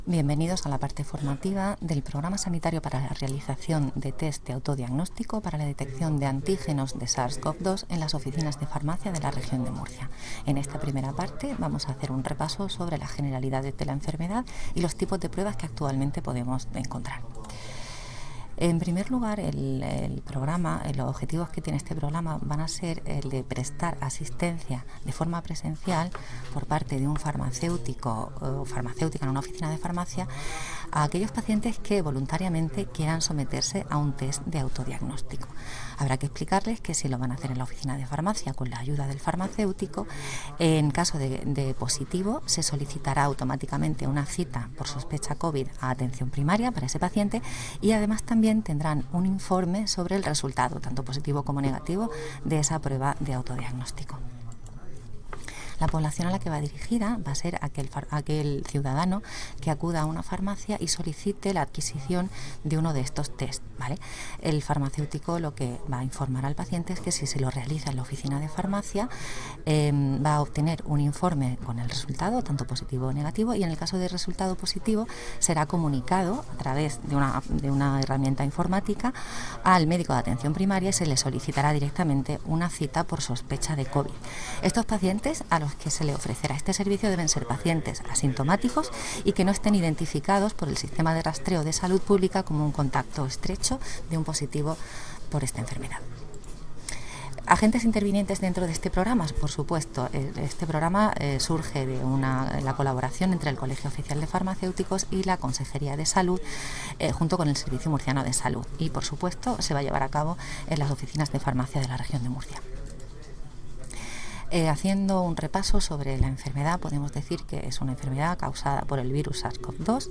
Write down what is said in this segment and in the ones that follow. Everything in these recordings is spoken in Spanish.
Bienvenidos a la parte formativa del Programa Sanitario para la realización de test de autodiagnóstico para la detección de antígenos de SARS-CoV-2 en las oficinas de farmacia de la región de Murcia. En esta primera parte vamos a hacer un repaso sobre las generalidades de la enfermedad y los tipos de pruebas que actualmente podemos encontrar. En primer lugar, los objetivos que tiene este programa van a ser el de prestar asistencia de forma presencial por parte de un farmacéutico o farmacéutica en una oficina de farmacia a aquellos pacientes que voluntariamente quieran someterse a un test de autodiagnóstico. Habrá que explicarles que si lo van a hacer en la oficina de farmacia con la ayuda del farmacéutico, en caso de positivo se solicitará automáticamente una cita por sospecha COVID a atención primaria para ese paciente y además también tendrán un informe sobre el resultado, tanto positivo como negativo, de esa prueba de autodiagnóstico. La población a la que va dirigida va a ser aquel ciudadano que acuda a una farmacia y solicite la adquisición de uno de estos test, ¿vale? El farmacéutico lo que va a informar al paciente es que si se lo realiza en la oficina de farmacia va a obtener un informe con el resultado, tanto positivo o negativo, y en el caso de resultado positivo será comunicado a través de una herramienta informática al médico de atención primaria y se le solicitará directamente una cita por sospecha de COVID. Estos pacientes a los que se le ofrecerá este servicio deben ser pacientes asintomáticos y que no estén identificados por el sistema de rastreo de salud pública como un contacto estrecho de un positivo por esta enfermedad. Agentes intervinientes dentro de este programa, por supuesto. Este programa surge de la colaboración entre el Colegio Oficial de Farmacéuticos y la Consejería de Salud, junto con el Servicio Murciano de Salud. Y, por supuesto, se va a llevar a cabo en las oficinas de farmacia de la región de Murcia. Haciendo un repaso sobre la enfermedad, podemos decir que es una enfermedad causada por el virus SARS-CoV-2,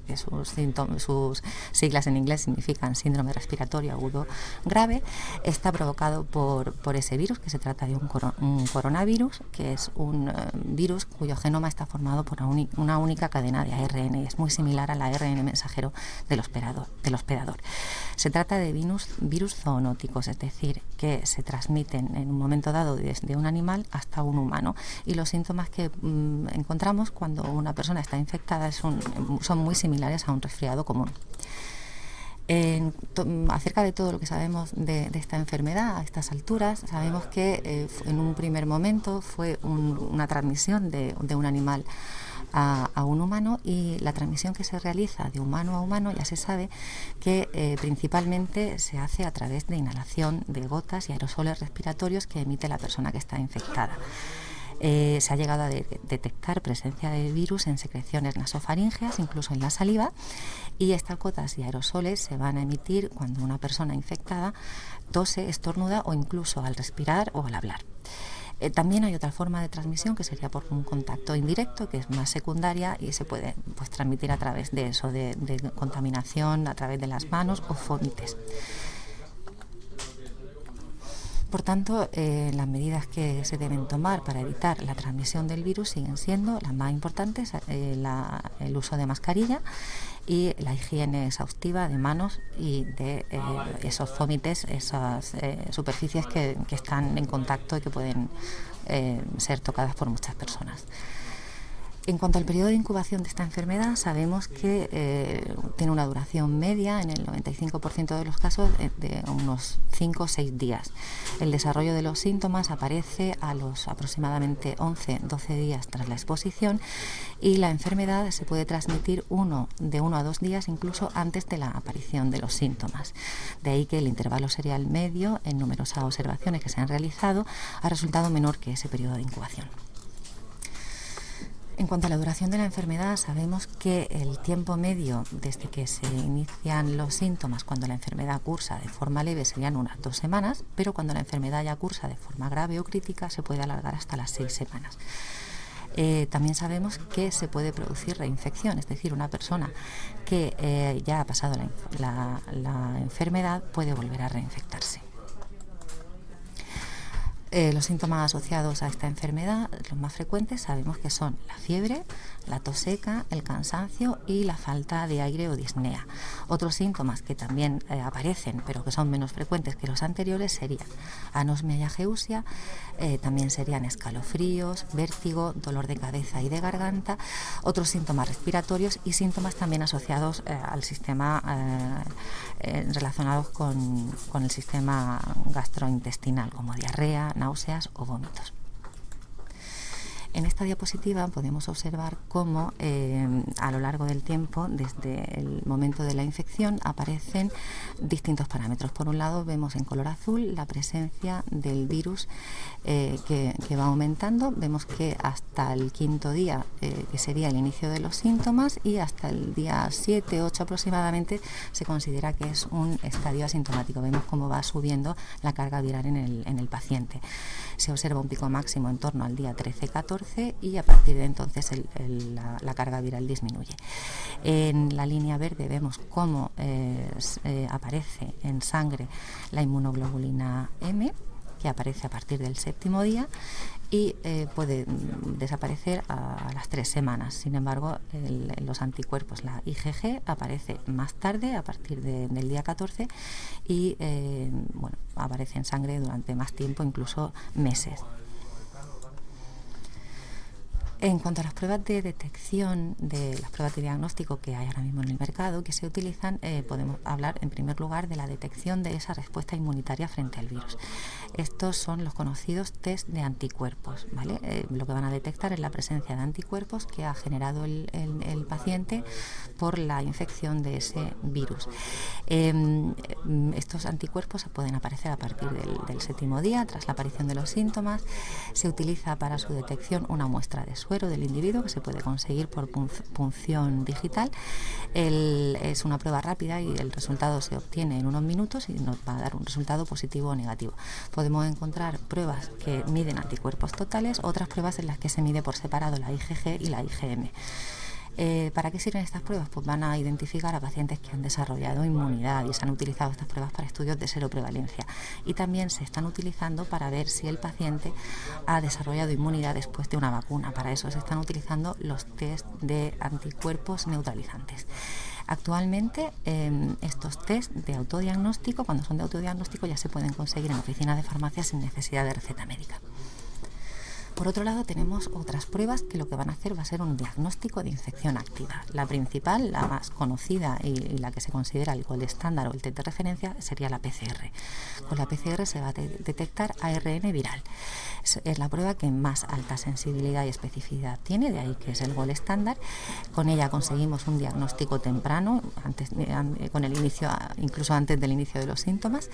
que sus siglas en inglés significan síndrome respiratorio agudo grave. Está provocado por ese virus, que se trata de un coronavirus, que es un virus cuyo genoma está formado por una única cadena de ARN y es muy similar al ARN mensajero del hospedador. Se trata de virus zoonóticos, es decir, que se transmiten en un momento dado desde un animal hasta un humano, y los síntomas que encontramos cuando una persona está infectada son muy similares a un resfriado común. Acerca de todo lo que sabemos de esta enfermedad a estas alturas, sabemos que en un primer momento fue una transmisión de un animal a un humano, y la transmisión que se realiza de humano a humano ya se sabe que principalmente se hace a través de inhalación de gotas y aerosoles respiratorios que emite la persona que está infectada. Se ha llegado a detectar presencia de virus en secreciones nasofaríngeas, incluso en la saliva, y estas gotas y aerosoles se van a emitir cuando una persona infectada tose, estornuda o incluso al respirar o al hablar. También hay otra forma de transmisión que sería por un contacto indirecto, que es más secundaria y se puede transmitir a través de eso, de contaminación a través de las manos o fomites. Por tanto, las medidas que se deben tomar para evitar la transmisión del virus siguen siendo las más importantes: el uso de mascarilla y la higiene exhaustiva de manos y de esos fomites, esas superficies que están en contacto y que pueden ser tocadas por muchas personas. En cuanto al periodo de incubación de esta enfermedad, sabemos que tiene una duración media, en el 95% de los casos, de unos 5 o 6 días. El desarrollo de los síntomas aparece a los aproximadamente 11-12 días tras la exposición, y la enfermedad se puede transmitir de 1 a 2 días incluso antes de la aparición de los síntomas. De ahí que el intervalo serial medio, en numerosas observaciones que se han realizado, ha resultado menor que ese periodo de incubación. En cuanto a la duración de la enfermedad, sabemos que el tiempo medio desde que se inician los síntomas, cuando la enfermedad cursa de forma leve, serían unas 2 semanas, pero cuando la enfermedad ya cursa de forma grave o crítica se puede alargar hasta las 6 semanas. También sabemos que se puede producir reinfección, es decir, una persona que ya ha pasado la enfermedad puede volver a reinfectarse. Los síntomas asociados a esta enfermedad, los más frecuentes, sabemos que son la fiebre, la tos seca, el cansancio y la falta de aire o disnea. Otros síntomas que también aparecen, pero que son menos frecuentes que los anteriores, serían anosmia y ageusia, también serían escalofríos, vértigo, dolor de cabeza y de garganta, otros síntomas respiratorios y síntomas también asociados al sistema relacionados con el sistema gastrointestinal, como diarrea, náuseas o vómitos. En esta diapositiva podemos observar cómo a lo largo del tiempo, desde el momento de la infección, aparecen distintos parámetros. Por un lado vemos en color azul la presencia del virus que va aumentando. Vemos que hasta el 5.º día, que sería el inicio de los síntomas, y hasta el día 7-8 aproximadamente se considera que es un estadio asintomático. Vemos cómo va subiendo la carga viral en el paciente. Se observa un pico máximo en torno al día 13-14 y a partir de entonces la carga viral disminuye. En la línea verde vemos cómo aparece en sangre la inmunoglobulina M, que aparece a partir del 7.º día y puede desaparecer a las 3 semanas. Sin embargo, los anticuerpos, la IgG, aparece más tarde, a partir del día 14, y aparece en sangre durante más tiempo, incluso meses. En cuanto a las pruebas de detección, de las pruebas de diagnóstico que hay ahora mismo en el mercado, que se utilizan, podemos hablar en primer lugar de la detección de esa respuesta inmunitaria frente al virus. Estos son los conocidos test de anticuerpos, ¿vale? Lo que van a detectar es la presencia de anticuerpos que ha generado el paciente por la infección de ese virus. Estos anticuerpos pueden aparecer a partir del 7.º día, tras la aparición de los síntomas. Se utiliza para su detección una muestra de suero del individuo que se puede conseguir por punción digital. Es una prueba rápida y el resultado se obtiene en unos minutos y nos va a dar un resultado positivo o negativo. Podemos encontrar pruebas que miden anticuerpos totales, otras pruebas en las que se mide por separado la IgG y la IgM. ¿Para qué sirven estas pruebas? Pues van a identificar a pacientes que han desarrollado inmunidad, y se han utilizado estas pruebas para estudios de seroprevalencia, y también se están utilizando para ver si el paciente ha desarrollado inmunidad después de una vacuna. Para eso se están utilizando los test de anticuerpos neutralizantes. Actualmente estos test de autodiagnóstico, cuando son de autodiagnóstico, ya se pueden conseguir en oficinas de farmacia sin necesidad de receta médica. Por otro lado, tenemos otras pruebas que lo que van a hacer va a ser un diagnóstico de infección activa. La principal, la más conocida y la que se considera el gold estándar o el test de referencia sería la PCR. Con la PCR se va a detectar ARN viral. Es la prueba que más alta sensibilidad y especificidad tiene, de ahí que es el gold estándar. Con ella conseguimos un diagnóstico temprano, incluso antes del inicio de los síntomas,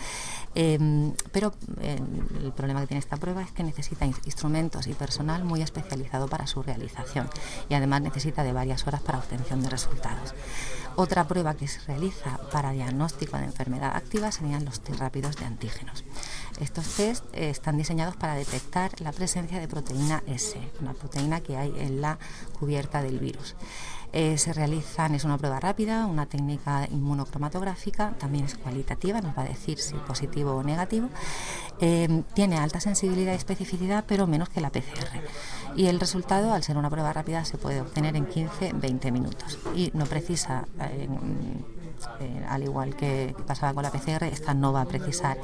pero el problema que tiene esta prueba es que necesita instrumentos y personal muy especializado para su realización, y además necesita de varias horas para obtención de resultados. Otra prueba que se realiza para diagnóstico de enfermedad activa serían los test rápidos de antígenos. Estos test están diseñados para detectar la presencia de proteína S, una proteína que hay en la cubierta del virus. Se realizan, es una prueba rápida, una técnica inmunocromatográfica, también es cualitativa, nos va a decir si positivo o negativo. Tiene alta sensibilidad y especificidad, pero menos que la PCR. Y el resultado, al ser una prueba rápida, se puede obtener en 15-20 minutos. Y no precisa, al igual que pasaba con la PCR, esta no va a precisar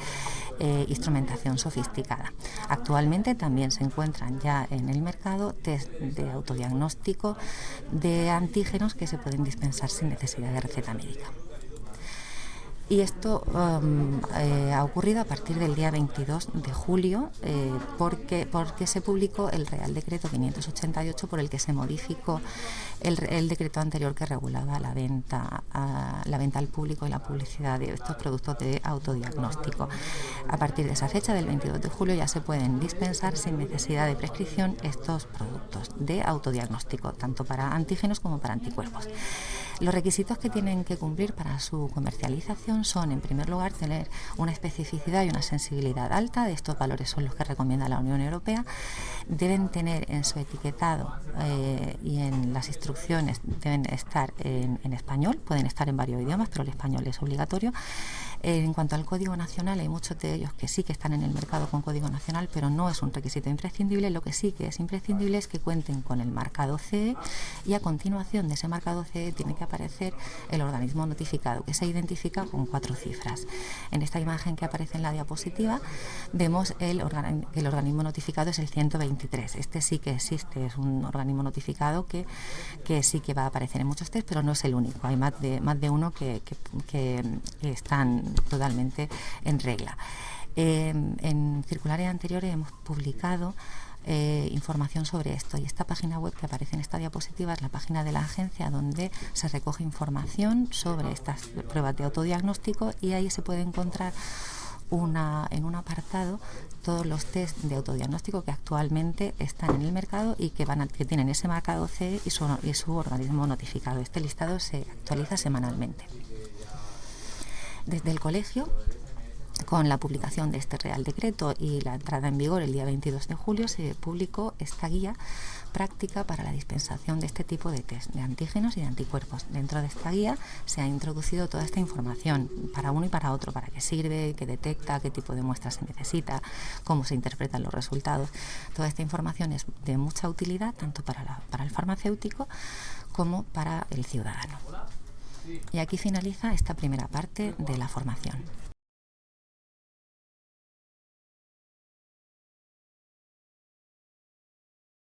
instrumentación sofisticada. Actualmente también se encuentran ya en el mercado test de autodiagnóstico de antígenos que se pueden dispensar sin necesidad de receta médica. Y esto ha ocurrido a partir del día 22 de julio, porque se publicó el Real Decreto 588, por el que se modificó el decreto anterior que regulaba la venta al público y la publicidad de estos productos de autodiagnóstico. A partir de esa fecha, del 22 de julio, ya se pueden dispensar sin necesidad de prescripción estos productos de autodiagnóstico, tanto para antígenos como para anticuerpos. Los requisitos que tienen que cumplir para su comercialización son, en primer lugar, tener una especificidad y una sensibilidad alta. De estos valores son los que recomienda la Unión Europea. Deben tener en su etiquetado y en las instrucciones, deben estar en español, pueden estar en varios idiomas, pero el español es obligatorio. En cuanto al Código Nacional, hay muchos de ellos que sí que están en el mercado con Código Nacional, pero no es un requisito imprescindible. Lo que sí que es imprescindible es que cuenten con el marcado CE, y a continuación de ese marcado CE tiene que aparecer el organismo notificado, que se identifica con 4 cifras. En esta imagen que aparece en la diapositiva vemos el organismo notificado es el 123. Este sí que existe, es un organismo notificado que sí que va a aparecer en muchos test, pero no es el único. Hay más de uno que están totalmente en regla. En circulares anteriores hemos publicado información sobre esto, y esta página web que aparece en esta diapositiva es la página de la agencia, donde se recoge información sobre estas pruebas de autodiagnóstico, y ahí se puede encontrar en un apartado todos los test de autodiagnóstico que actualmente están en el mercado y que tienen ese marcado CE y su organismo notificado. Este listado se actualiza semanalmente. Desde el colegio, con la publicación de este Real Decreto y la entrada en vigor el día 22 de julio, se publicó esta guía práctica para la dispensación de este tipo de test de antígenos y de anticuerpos. Dentro de esta guía se ha introducido toda esta información para uno y para otro, para qué sirve, qué detecta, qué tipo de muestras se necesita, cómo se interpretan los resultados. Toda esta información es de mucha utilidad tanto para el farmacéutico como para el ciudadano. Y aquí finaliza esta primera parte de la formación.